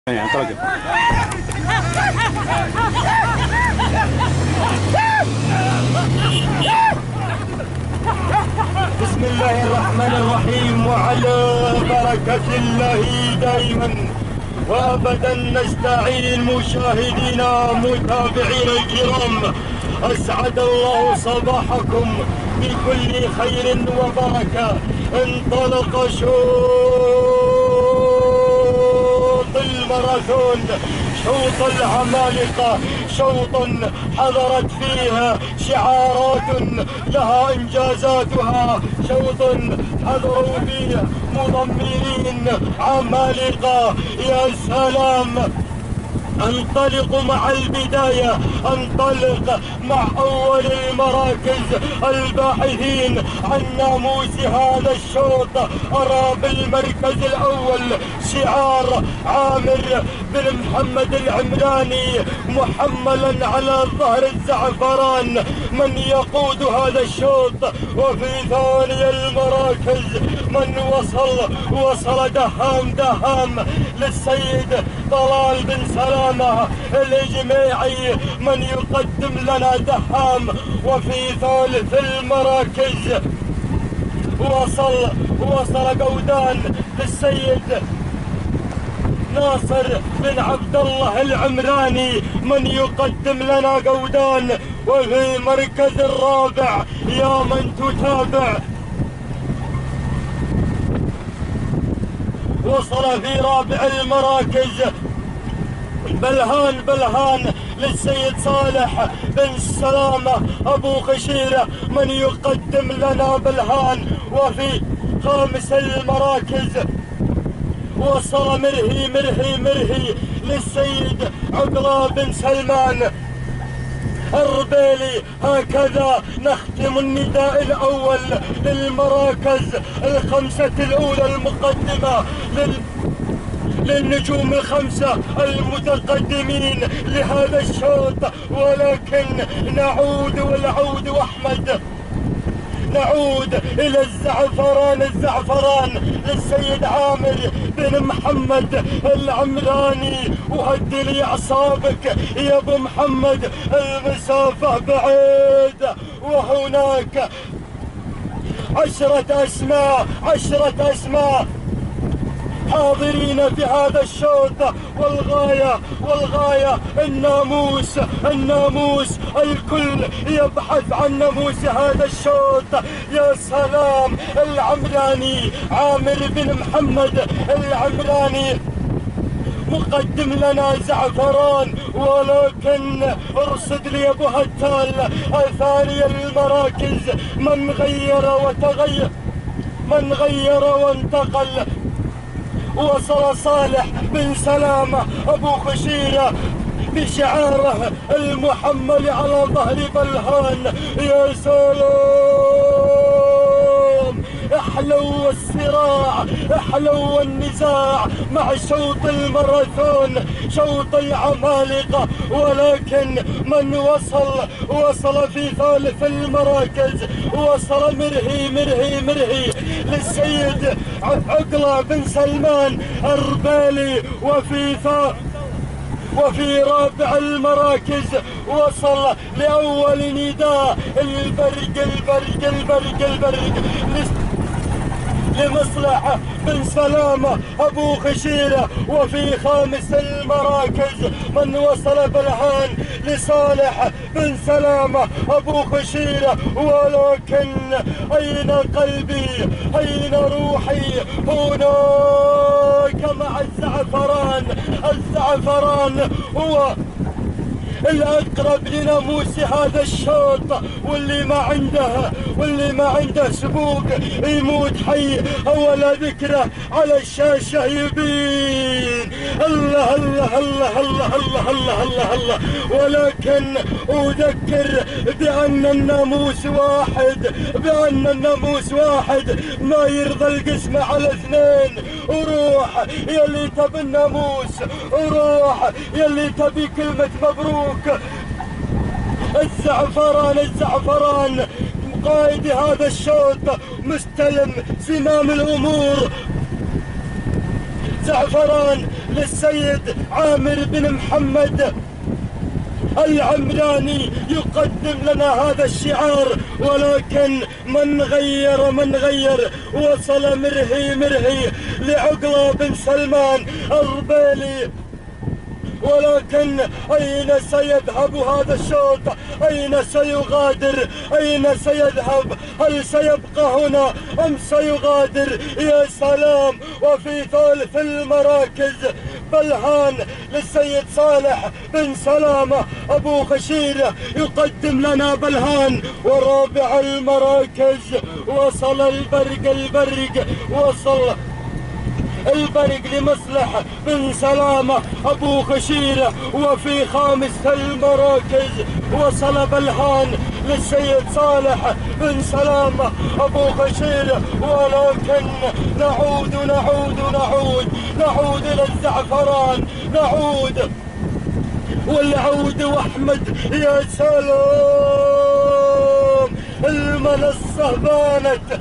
بسم الله الرحمن الرحيم، وعلى بركة الله دائما وابدا نستعين. مشاهدينا متابعينا الكرام، اسعد الله صباحكم بكل خير وبركة. انطلق شوط الماراثون، شوط العمالقة، شوط حضرت فيها شعارات لها إنجازاتها، شوط حضروا فيه مضمرين عمالقة. يا سلام! انطلق مع البداية، انطلق مع اول المراكز الباحثين عن ناموس هذا الشوط. ارى بالمركز الاول شعار عامر بن محمد العمراني محملا على ظهر الزعفران من يقود هذا الشوط. وفي ثاني المراكز من وصل دهام للسيد طلال بن سلامة الإجماعي من يقدم لنا دهام. وفي ثالث المراكز وصل قودان للسيد ناصر بن عبد الله العمراني من يقدم لنا قودان. وفي المركز الرابع يا من تتابع وصل في رابع المراكز بلهان للسيد صالح بن سلامة أبو خشيرة من يقدم لنا بلهان. وفي خامس المراكز وصل مرهي للسيد عقلة بن سلمان الربيلي. هكذا نختم النداء الأول للمراكز الخمسة الأولى المقدمة للنجوم الخمسة المتقدمين لهذا الشوط. ولكن نعود إلى الزعفران للسيد عامر بن محمد العمراني. وهدي لي أعصابك يا أبو محمد، المسافة بعيدة وهناك 10 أسماء حاضرين في هذا الشوط. والغاية الناموس الكل يبحث عن ناموس هذا الشوط. يا سلام! العمراني عامر بن محمد العمراني مقدم لنا زعفران. ولكن ارصد لي ابو هتال ثاني المراكز من غير وانتقل. وصل صالح بن سلامة أبو خشيرة بشعاره المحمل على ظهر بلهان. يا سلام! احلو الصراع، احلو النزاع مع شوط الماراثون، شوط العمالقة. ولكن من وصل في ثالث المراكز وصل مرهي للسيد عقلة بن سلمان الربيلي. وفي رابع المراكز وصل لأول نداء البرق لمصلح بن سلامة أبو خشيرة. وفي خامس المراكز من وصل بلهان لصالح بن سلامة أبو خشيرة. ولكن أين قلبي، أين روحي؟ هناك مع الزعفران هو الأقرب لناموس هذا الشوط، واللي ما عنده سبوق يموت حي ولا ذكره على الشاشة يبين. الله الله الله الله الله الله الله الله. ولكن أذكر بأن الناموس واحد، ما يرضى القسمة على اثنين. وروح يلي تبي الناموس، وروح يلي تبي كلمة مبروك. الزعفران قائد هذا الشوط مستلم زمام الأمور. زعفران للسيد عامر بن محمد العمراني يقدم لنا هذا الشعار. ولكن من غير وصل مرهي لعقلة بن سلمان أربيلي. ولكن أين سيذهب هذا الشوط؟ أين سيغادر؟ أين سيذهب؟ هل سيبقى هنا أم سيغادر؟ يا سلام. وفي ثالث المراكز بلهان للسيد صالح بن سلامة أبو خشيرة يقدم لنا بلهان. ورابع المراكز وصل البرق وصل البرق لمصلح بن سلامة أبو خشيرة. وفي خامس المراكز وصل بلهان للسيد صالح بن سلامة أبو خشيرة. ولكن نعود إلى الزعفران، والعود وأحمد. يا سلام. المنصة بانت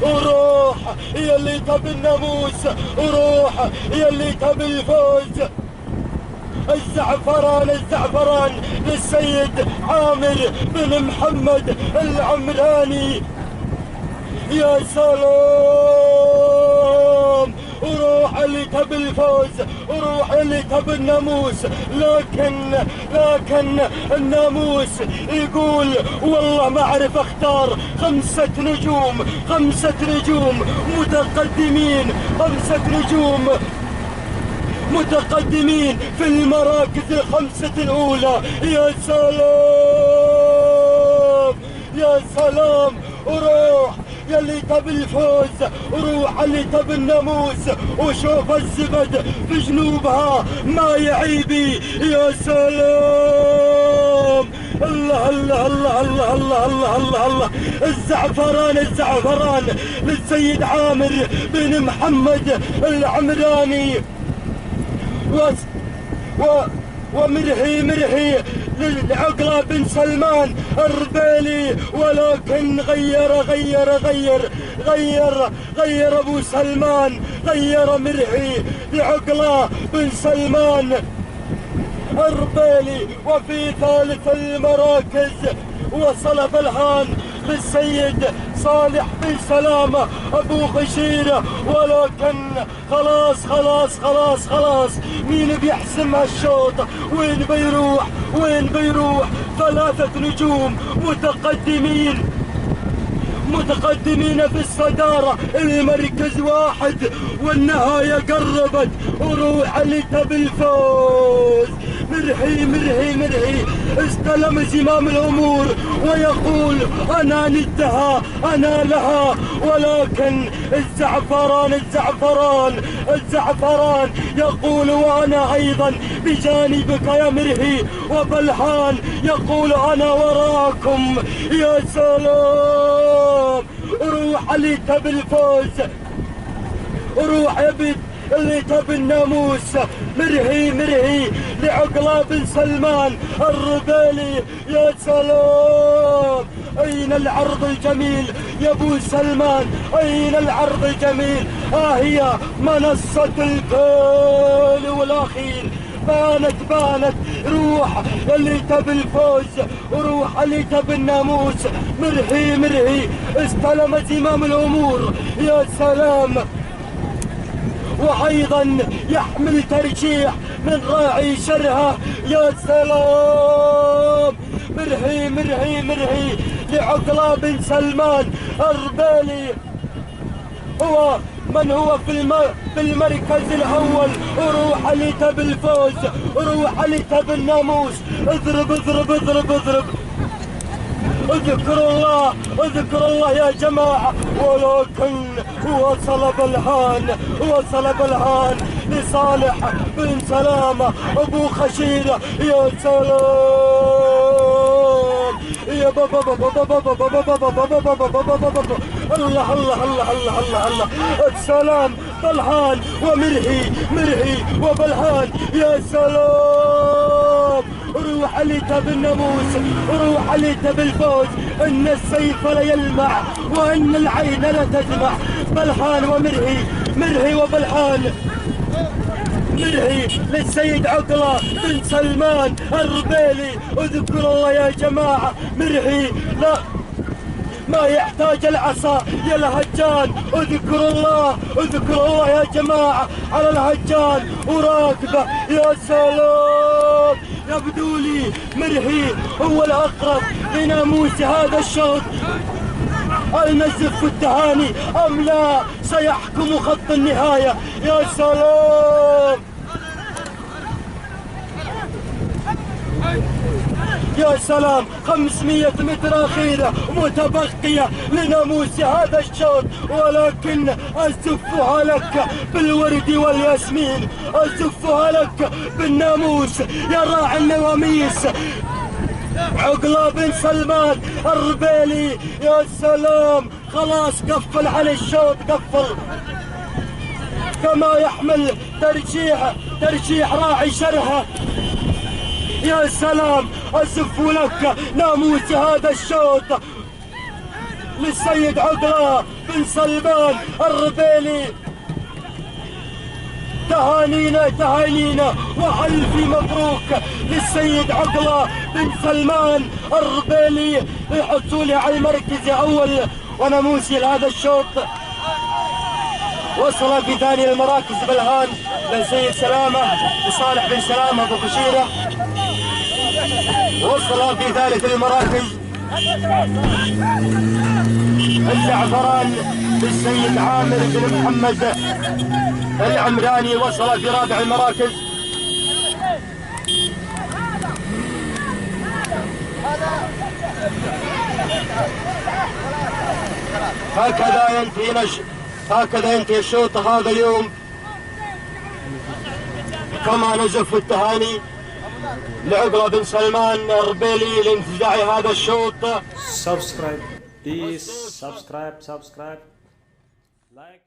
وروح يا اللي تبي الناموس، وروح يا اللي تبي الفوز. الزعفران للسيد عامر بن محمد العمراني. يا سلام. وروح اللي تبي الفوز، وروح اللي تبي الناموس. لكن الناموس يقول والله ما اعرف اختار. 5 نجوم متقدمين، 5 نجوم متقدمين في المراكز ال5 الأولى. يا سلام. وروح يلي تبي الفوز، وروح اللي تبي الناموس. وشوف الزبد في جنوبها ما يعيبي. يا سلام. الله الله الله الله الله الله الله الله. الزعفران للسيد عامر بن محمد العمراني. ومرهي لعقلة بن سلمان أربيلي. ولكن غير أبو سلمان، غير مرهي لعقلة بن سلمان أربيلي. وفي ثالث المراكز وصل بلهان للسيد صالح بن سلامة أبو خشيرة. ولكن خلاص مين بيحسم هالشوط؟ وين بيروح 3 نجوم متقدمين في الصدارة. المركز 1 والنهاية قربت. وروح اللي تبي الفوز. مرهي استلم زمام الأمور ويقول أنا ندها أنا لها. ولكن الزعفران يقول وأنا أيضا بجانبك يا مرهي. وبلهان يقول أنا وراكم. يا سلام. روح اللي تبي الفوز، روح يا بنت اللي تبي الناموس. مرهي لعقلة بن سلمان الربيلي. يا سلام. أين العرض الجميل يا أبو سلمان؟ أين العرض الجميل؟ هي منصة الكل والأخير. بانت روح اللي تبي الفوز، وروح اللي تبي الناموس. مرهي استلم زمام الأمور. يا سلام. وأيضا يحمل ترجيح من راعي شرها. يا سلام. مرهي لعقلة بن سلمان أربيلي. هو في المركز الأول. وروح اللي تبي الفوز، وروح اللي تبي الناموس. اضرب اذكر الله يا جماعة. ولكن وصل بلهان لصالح بن سلامة أبو خشيرة. يا سلام. يا بابا الله. السلام. بلهان ومرهي وبلهان. يا سلام. وروح عليته بالناموس، وروح عليته بالفوز. ان السيف لا يلمع وان العين لا تدمع. بلحان ومرهي، مرهي وبلحان. مرهي للسيد عقلة بن سلمان الربيلي. اذكر الله يا جماعة. مرهي لا ما يحتاج العصا يا الهجان. اذكر الله، اذكر الله يا جماعة على الهجان وراكبه. يا سلام يبدو لي مرهي هو الأقرب لناموس هذا الشوط. المزف التهاني أم لا سيحكم خط النهاية. يا سلام يا سلام. 500 متر أخيرة متبقية لناموس هذا الشوط، ولكن أزفها لك بالورد والياسمين، أزفها لك بالناموس يا راعي النواميس عقلة بن سلمان الربيلي. يا سلام خلاص قفل عن الشوط، قفل كما يحمل ترجيح راعي شرها. يا سلام أزف لك ناموس هذا الشوط للسيد عقلة بن سلمان الربيلي. تهانينا تهانينا وألف مبروك للسيد عقلة بن سلمان الربيلي لحصوله على المركز الأول وناموسي لهذا الشوط. وصل في ثاني المراكز بلهان للسيد سلامة وصالح بن سلامة أبو خشيرة. وصل في ثالث المراكز الزعفران للسيد عامر بن محمد العمراني. وصل في رابع المراكز هكذا ينتهي الشوط هذا اليوم. كما نزف التهاني لعقلة بن سلمان الربيلي لانتزاع هذا الشوط. Subscribe, please subscribe, like.